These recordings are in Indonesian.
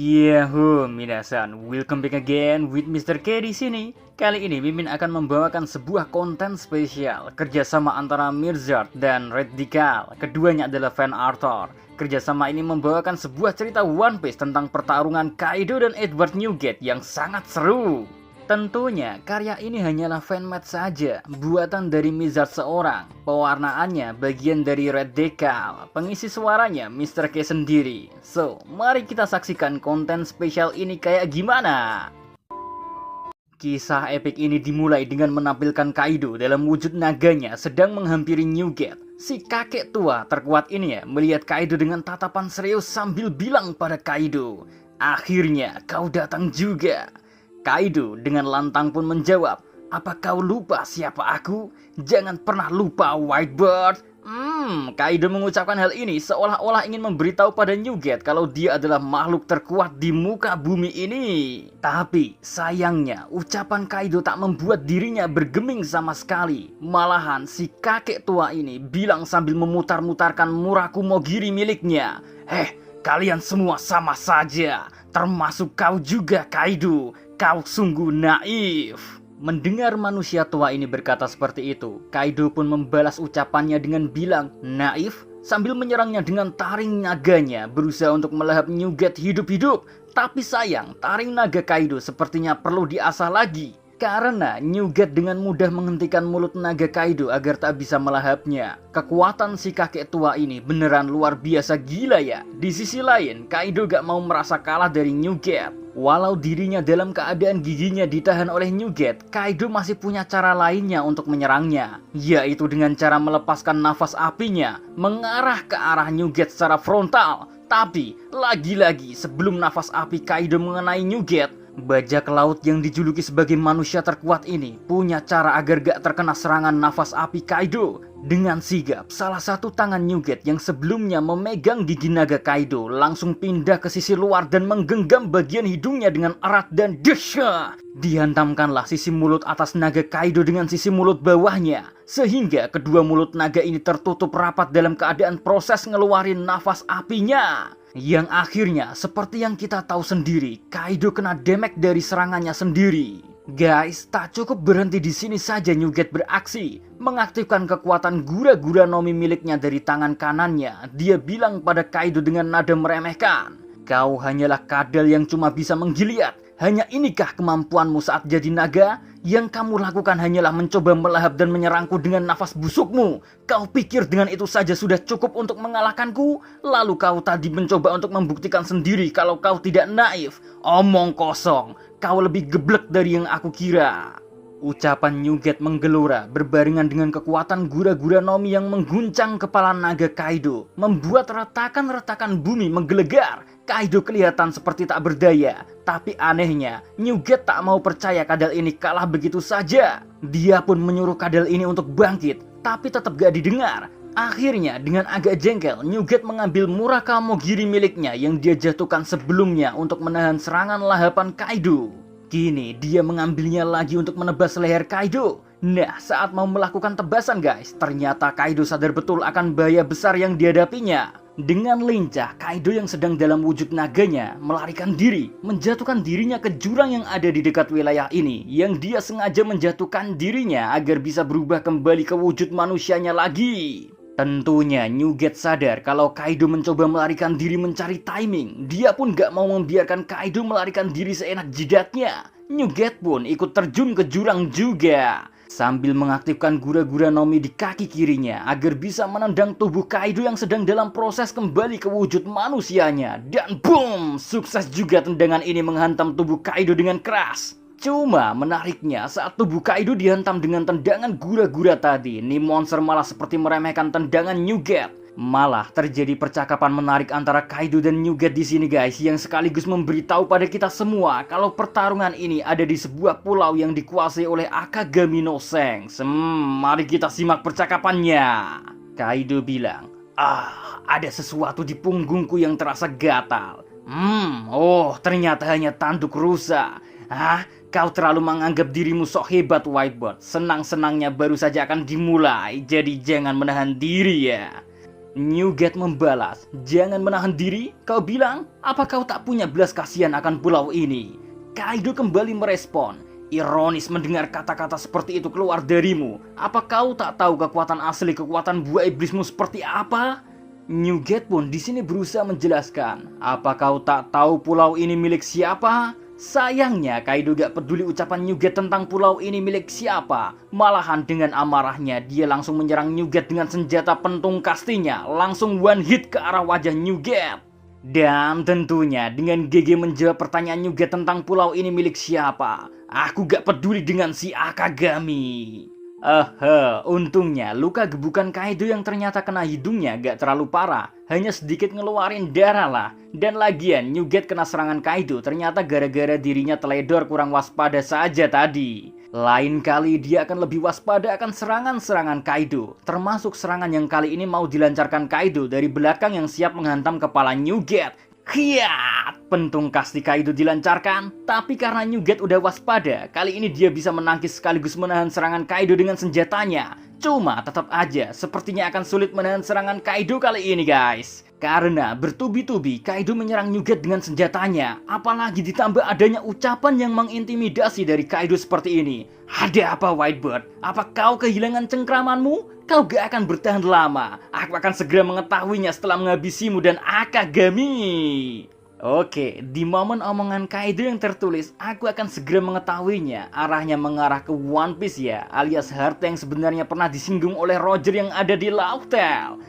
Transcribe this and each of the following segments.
Yahoo, minasan, welcome back again with Mr. K di sini. Kali ini Mimin akan membawakan sebuah konten spesial kerjasama antara Mirzard dan Reddical. Keduanya adalah fan Arthur. Kerjasama ini membawakan sebuah cerita One Piece tentang pertarungan Kaido dan Edward Newgate yang sangat seru. Tentunya karya ini hanyalah fanmade saja, buatan dari Mirzard seorang. Pewarnaannya bagian dari Reddical, pengisi suaranya Mr. K sendiri. So, mari kita saksikan konten spesial ini kayak gimana. Kisah epik ini dimulai dengan menampilkan Kaido dalam wujud naganya sedang menghampiri Newgate. Si kakek tua terkuat ini melihat Kaido dengan tatapan serius sambil bilang pada Kaido, "Akhirnya kau datang juga." Kaido dengan lantang pun menjawab, "Apa kau lupa siapa aku? Jangan pernah lupa Whitebird." Kaido mengucapkan hal ini seolah-olah ingin memberitahu pada Newgate kalau dia adalah makhluk terkuat di muka bumi ini. Tapi sayangnya ucapan Kaido tak membuat dirinya bergeming sama sekali. Malahan si kakek tua ini bilang sambil memutar-mutarkan Muraku Mogiri miliknya, kalian semua sama saja, termasuk kau juga Kaido. Kau sungguh naif." Mendengar manusia tua ini berkata seperti itu, Kaido pun membalas ucapannya dengan bilang, "Naif?" sambil menyerangnya dengan taring naganya, berusaha untuk melahap Newgate hidup-hidup. Tapi sayang, taring naga Kaido sepertinya perlu diasah lagi. Karena Newgate dengan mudah menghentikan mulut naga Kaido agar tak bisa melahapnya. Kekuatan si kakek tua ini beneran luar biasa gila ya. Di sisi lain, Kaido gak mau merasa kalah dari Newgate. Walau dirinya dalam keadaan giginya ditahan oleh Newgate, Kaido masih punya cara lainnya untuk menyerangnya, yaitu dengan cara melepaskan nafas apinya mengarah ke arah Newgate secara frontal. Tapi lagi-lagi sebelum nafas api Kaido mengenai Newgate, bajak laut yang dijuluki sebagai manusia terkuat ini punya cara agar gak terkena serangan nafas api Kaido. Dengan sigap, salah satu tangan Newgate yang sebelumnya memegang gigi naga Kaido langsung pindah ke sisi luar dan menggenggam bagian hidungnya dengan erat dan dahsyat. Dihantamkanlah sisi mulut atas naga Kaido dengan sisi mulut bawahnya, sehingga kedua mulut naga ini tertutup rapat dalam keadaan proses ngeluarin nafas apinya. Yang akhirnya, seperti yang kita tahu sendiri, Kaido kena damage dari serangannya sendiri. Guys, tak cukup berhenti di sini saja Newgate beraksi. Mengaktifkan kekuatan gura-gura Nomi miliknya dari tangan kanannya. Dia bilang pada Kaido dengan nada meremehkan, "Kau hanyalah kadal yang cuma bisa menggiliat. Hanya inikah kemampuanmu saat jadi naga? Yang kamu lakukan hanyalah mencoba melahap dan menyerangku dengan nafas busukmu. Kau pikir dengan itu saja sudah cukup untuk mengalahkanku? Lalu kau tadi mencoba untuk membuktikan sendiri kalau kau tidak naif. Omong kosong, kau lebih geblek dari yang aku kira." Ucapan Newgate menggelora berbarengan dengan kekuatan gura-gura Nomi yang mengguncang kepala naga Kaido, membuat retakan-retakan bumi menggelegar. Kaido kelihatan seperti tak berdaya. Tapi anehnya, Newgate tak mau percaya kadal ini kalah begitu saja. Dia pun menyuruh kadal ini untuk bangkit, tapi tetap gak didengar. Akhirnya dengan agak jengkel, Newgate mengambil Muraka Mogiri miliknya yang dia jatuhkan sebelumnya untuk menahan serangan lahapan Kaido. Kini dia mengambilnya lagi untuk menebas leher Kaido. Nah, saat mau melakukan tebasan guys, ternyata Kaido sadar betul akan bahaya besar yang dihadapinya. Dengan lincah, Kaido yang sedang dalam wujud naganya melarikan diri, menjatuhkan dirinya ke jurang yang ada di dekat wilayah ini, yang dia sengaja menjatuhkan dirinya agar bisa berubah kembali ke wujud manusianya lagi. Tentunya Newgate sadar kalau Kaido mencoba melarikan diri mencari timing. Dia pun gak mau membiarkan Kaido melarikan diri seenak jidatnya. Newgate pun ikut terjun ke jurang juga, sambil mengaktifkan gura-gura Nomi di kaki kirinya agar bisa menendang tubuh Kaido yang sedang dalam proses kembali ke wujud manusianya. Dan boom, sukses juga tendangan ini menghantam tubuh Kaido dengan keras. Cuma menariknya, saat tubuh Kaido dihantam dengan tendangan gura-gura tadi, nih monster malah seperti meremehkan tendangan Newgate. Malah terjadi percakapan menarik antara Kaido dan Newgate di sini guys, yang sekaligus memberitahu pada kita semua kalau pertarungan ini ada di sebuah pulau yang dikuasai oleh Akagami no Sengs. Mari kita simak percakapannya. Kaido bilang, ada sesuatu di punggungku yang terasa gatal. Ternyata hanya tanduk rusa. Kau terlalu menganggap dirimu sok hebat Whitebird. Senang-senangnya baru saja akan dimulai, jadi jangan menahan diri ya. Newgate membalas, "Jangan menahan diri, kau bilang, apa kau tak punya belas kasihan akan pulau ini?" Kaido kembali merespon, "Ironis mendengar kata-kata seperti itu keluar darimu. Apa kau tak tahu kekuatan asli kekuatan buah iblismu seperti apa?" Newgate pun di sini berusaha menjelaskan, "Apa kau tak tahu pulau ini milik siapa?" Sayangnya Kaido gak peduli ucapan Newgate tentang pulau ini milik siapa. Malahan dengan amarahnya dia langsung menyerang Newgate dengan senjata pentung kastinya, langsung one hit ke arah wajah Newgate. Dan tentunya dengan GG menjawab pertanyaan Newgate tentang pulau ini milik siapa. "Aku gak peduli dengan si Akagami." Untungnya luka gebukan Kaido yang ternyata kena hidungnya gak terlalu parah, hanya sedikit ngeluarin darah lah. Dan lagian Newgate kena serangan Kaido ternyata gara-gara dirinya teledor kurang waspada saja tadi. Lain kali dia akan lebih waspada akan serangan-serangan Kaido, termasuk serangan yang kali ini mau dilancarkan Kaido dari belakang yang siap menghantam kepala Newgate. Hiat! Pentung kasti Kaido dilancarkan, tapi karena Newgate udah waspada, kali ini dia bisa menangkis sekaligus menahan serangan Kaido dengan senjatanya. Cuma tetap aja sepertinya akan sulit menahan serangan Kaido kali ini guys. Karena bertubi-tubi Kaido menyerang Newgate dengan senjatanya. Apalagi ditambah adanya ucapan yang mengintimidasi dari Kaido seperti ini. "Ada apa Whitebird? Apa kau kehilangan cengkramanmu? Kau gak akan bertahan lama. Aku akan segera mengetahuinya setelah menghabisimu dan Akagami." Oke, di momen omongan Kaido yang tertulis, "Aku akan segera mengetahuinya," arahnya mengarah ke One Piece ya, alias harta yang sebenarnya pernah disinggung oleh Roger yang ada di Laughtale.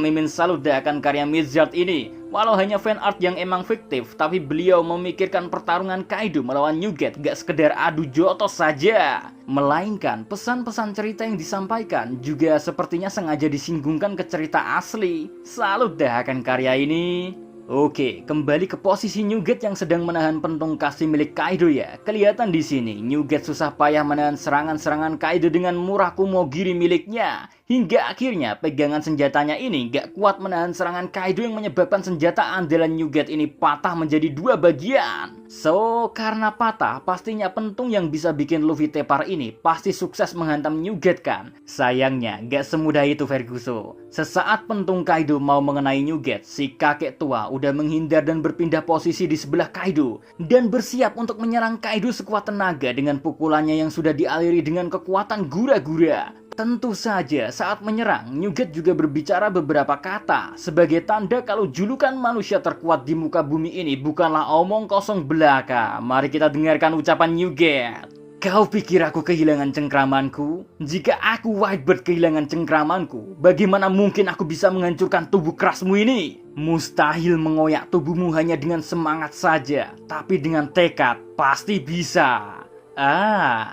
Mimin salut deh akan karya Mizard ini. Walau hanya fan art yang emang fiktif, tapi beliau memikirkan pertarungan Kaido melawan Newgate gak sekedar adu jotos saja, melainkan pesan-pesan cerita yang disampaikan juga sepertinya sengaja disinggungkan ke cerita asli. Salut deh akan karya ini. Oke, kembali ke posisi Newgate yang sedang menahan pentung kasti milik Kaido ya. Kelihatan di sini Newgate susah payah menahan serangan-serangan Kaido dengan Murakumogiri miliknya. Hingga akhirnya pegangan senjatanya ini gak kuat menahan serangan Kaido yang menyebabkan senjata andalan Newgate ini patah menjadi dua bagian. So, karena patah, pastinya pentung yang bisa bikin Luffy tepar ini pasti sukses menghantam Newgate kan? Sayangnya gak semudah itu Ferguson. Sesaat pentung Kaido mau mengenai Newgate, si kakek tua udah menghindar dan berpindah posisi di sebelah Kaido dan bersiap untuk menyerang Kaido sekuat tenaga dengan pukulannya yang sudah dialiri dengan kekuatan gura-gura. Tentu saja saat menyerang, Newgate juga berbicara beberapa kata sebagai tanda kalau julukan manusia terkuat di muka bumi ini bukanlah omong kosong belaka. Mari kita dengarkan ucapan Newgate. "Kau pikir aku kehilangan cengkramanku? Jika aku Whitebird kehilangan cengkramanku, bagaimana mungkin aku bisa menghancurkan tubuh kerasmu ini? Mustahil mengoyak tubuhmu hanya dengan semangat saja, tapi dengan tekad pasti bisa."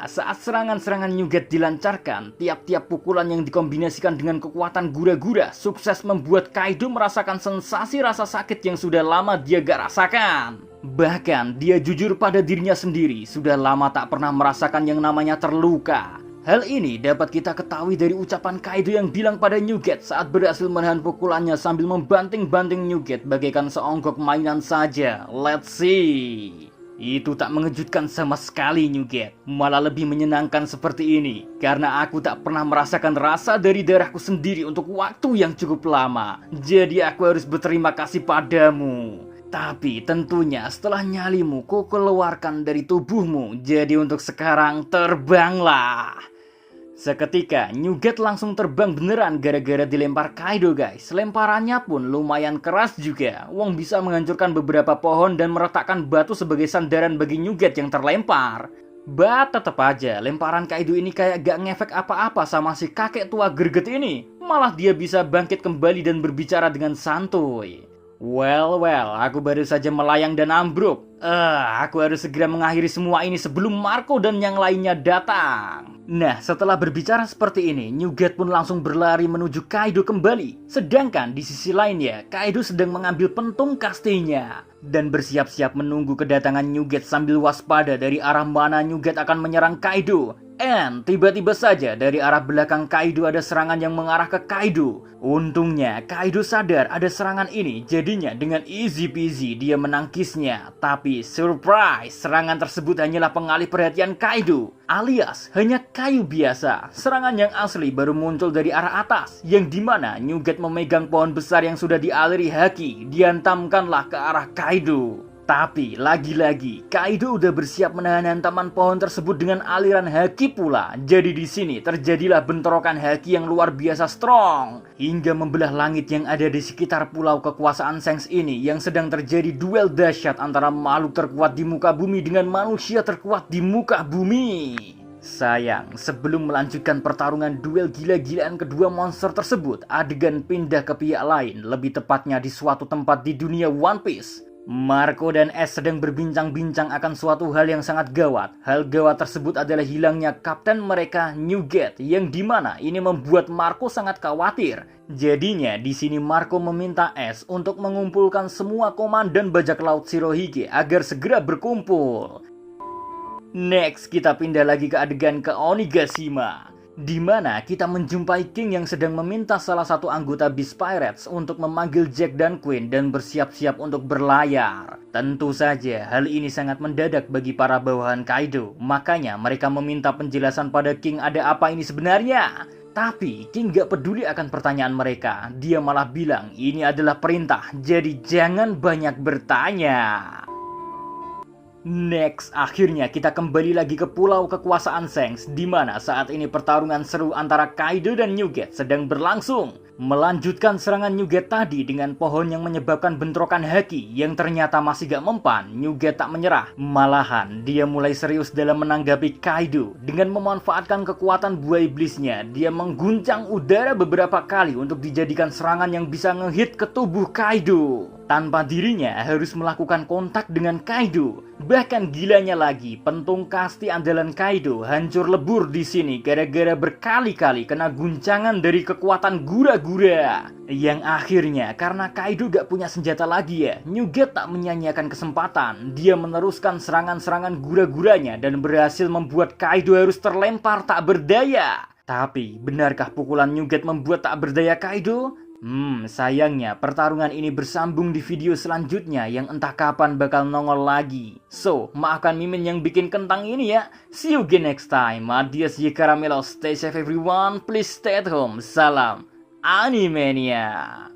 Saat serangan-serangan Newgate dilancarkan, tiap-tiap pukulan yang dikombinasikan dengan kekuatan gura-gura sukses membuat Kaido merasakan sensasi rasa sakit yang sudah lama dia gak rasakan. Bahkan dia jujur pada dirinya sendiri, sudah lama tak pernah merasakan yang namanya terluka. Hal ini dapat kita ketahui dari ucapan Kaido yang bilang pada Newgate saat berhasil menahan pukulannya sambil membanting-banting Newgate bagaikan seonggok mainan saja. Let's see. Itu tak mengejutkan sama sekali Newgate, malah lebih menyenangkan seperti ini. Karena aku tak pernah merasakan rasa dari darahku sendiri untuk waktu yang cukup lama. Jadi aku harus berterima kasih padamu. Tapi tentunya setelah nyalimu ku keluarkan dari tubuhmu. Jadi untuk sekarang terbanglah. Seketika Newgate langsung terbang beneran gara-gara dilempar Kaido guys. Lemparannya pun lumayan keras juga. Wong bisa menghancurkan beberapa pohon dan meletakkan batu sebagai sandaran bagi Newgate yang terlempar. Tetep aja lemparan Kaido ini kayak gak ngefek apa-apa sama si kakek tua greget ini. Malah dia bisa bangkit kembali dan berbicara dengan santuy. Well, aku baru saja melayang dan ambruk. Aku harus segera mengakhiri semua ini sebelum Marco dan yang lainnya datang. Nah, setelah berbicara seperti ini, Newgate pun langsung berlari menuju Kaido kembali. Sedangkan di sisi lainnya, Kaido sedang mengambil pentung kastinya dan bersiap-siap menunggu kedatangan Newgate sambil waspada dari arah mana Newgate akan menyerang Kaido. And tiba-tiba saja dari arah belakang Kaido ada serangan yang mengarah ke Kaido. Untungnya Kaido sadar ada serangan ini, jadinya dengan easy peasy dia menangkisnya. Tapi surprise, serangan tersebut hanyalah pengalih perhatian Kaido, alias hanya kayu biasa. Serangan yang asli baru muncul dari arah atas, yang dimana Newgate memegang pohon besar yang sudah dialiri haki, dihantamkanlah ke arah Kaido. Tapi lagi-lagi Kaido udah bersiap menahan hantaman pohon tersebut dengan aliran haki pula. Jadi di sini terjadilah bentrokan haki yang luar biasa strong hingga membelah langit yang ada di sekitar pulau kekuasaan Shanks ini, yang sedang terjadi duel dahsyat antara makhluk terkuat di muka bumi dengan manusia terkuat di muka bumi. Sayang, sebelum melanjutkan pertarungan duel gila-gilaan kedua monster tersebut, adegan pindah ke pihak lain, lebih tepatnya di suatu tempat di dunia One Piece. Marco dan Ace sedang berbincang-bincang akan suatu hal yang sangat gawat. Hal gawat tersebut adalah hilangnya kapten mereka, Newgate, yang dimana ini membuat Marco sangat khawatir. Jadinya di sini Marco meminta Ace untuk mengumpulkan semua komandan bajak laut Shirohige agar segera berkumpul. Next, kita pindah lagi ke adegan ke Onigashima, di mana kita menjumpai King yang sedang meminta salah satu anggota Beast Pirates untuk memanggil Jack dan Queen dan bersiap-siap untuk berlayar. Tentu saja hal ini sangat mendadak bagi para bawahan Kaido, makanya mereka meminta penjelasan pada King ada apa ini sebenarnya. Tapi King gak peduli akan pertanyaan mereka, dia malah bilang ini adalah perintah, jadi jangan banyak bertanya. Next, akhirnya kita kembali lagi ke pulau kekuasaan Shanks, di mana saat ini pertarungan seru antara Kaido dan Newgate sedang berlangsung. Melanjutkan serangan Newgate tadi dengan pohon yang menyebabkan bentrokan haki yang ternyata masih gak mempan, Newgate tak menyerah. Malahan, dia mulai serius dalam menanggapi Kaido. Dengan memanfaatkan kekuatan buah iblisnya, dia mengguncang udara beberapa kali untuk dijadikan serangan yang bisa ngehit ke tubuh Kaido, tanpa dirinya harus melakukan kontak dengan Kaido. Bahkan gilanya lagi, pentung kasti andalan Kaido hancur lebur di sini gara-gara berkali-kali kena guncangan dari kekuatan gura-gura. Yang akhirnya karena Kaido gak punya senjata lagi ya, Newgate tak menyanyiakan kesempatan. Dia meneruskan serangan-serangan gura-guranya dan berhasil membuat Kaido harus terlempar tak berdaya. Tapi benarkah pukulan Newgate membuat tak berdaya Kaido? Sayangnya pertarungan ini bersambung di video selanjutnya yang entah kapan bakal nongol lagi. So, maafkan Mimin yang bikin kentang ini ya. See you again next time. Adios ye caramelo. Stay safe everyone. Please stay at home. Salam Animania.